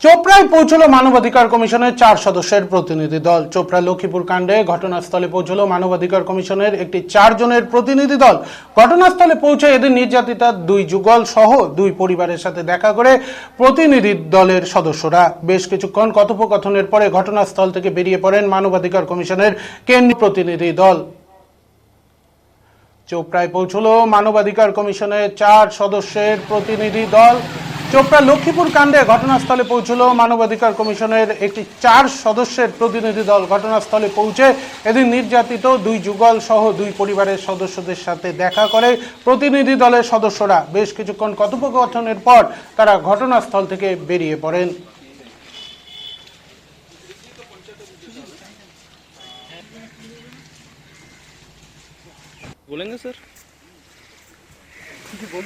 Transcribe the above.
চোপড়ায় পৌঁছলো মানবাধিকার কমিশনের 4 সদস্যের প্রতিনিধি দল। চোপড়া লক্ষ্মীপুর কাণ্ডে ঘটনাস্থলে পৌঁছলো মানবাধিকার কমিশনের একটি 4 জনের প্রতিনিধি দল। ঘটনাস্থলে পৌঁছে এদিন নির্যাতিতা 2 যুগল সহ 2 পরিবারের সাথে দেখা করে প্রতিনিধি দলের সদস্যরা বেশ কিছুক্ষণ কথোপকথনের পরে ঘটনাস্থল থেকে বেরিয়ে পড়েন মানবাধিকার কমিশনের কেন্দ্রীয় প্রতিনিধি দল। চোপড়ায় পৌঁছলো মানবাধিকার কমিশনের 4 সদস্যের প্রতিনিধি দল। চোপড়া লক্ষ্মীপুর কাণ্ডে ঘটনাস্থলে পৌঁছলো মানবাধিকার কমিশনের একটি 4 সদস্যের প্রতিনিধি দল। ঘটনাস্থলে পৌঁছে এদিন নির্যাতিত 2 যুগল সহ 2 পরিবারের সদস্যদের সাথে দেখা করে প্রতিনিধি দলের সদস্যরা বেশ কিছুক্ষণ কথোপকথনের পর তারা ঘটনাস্থল থেকে বেরিয়ে পড়েন। बोलेंगे सर? बोल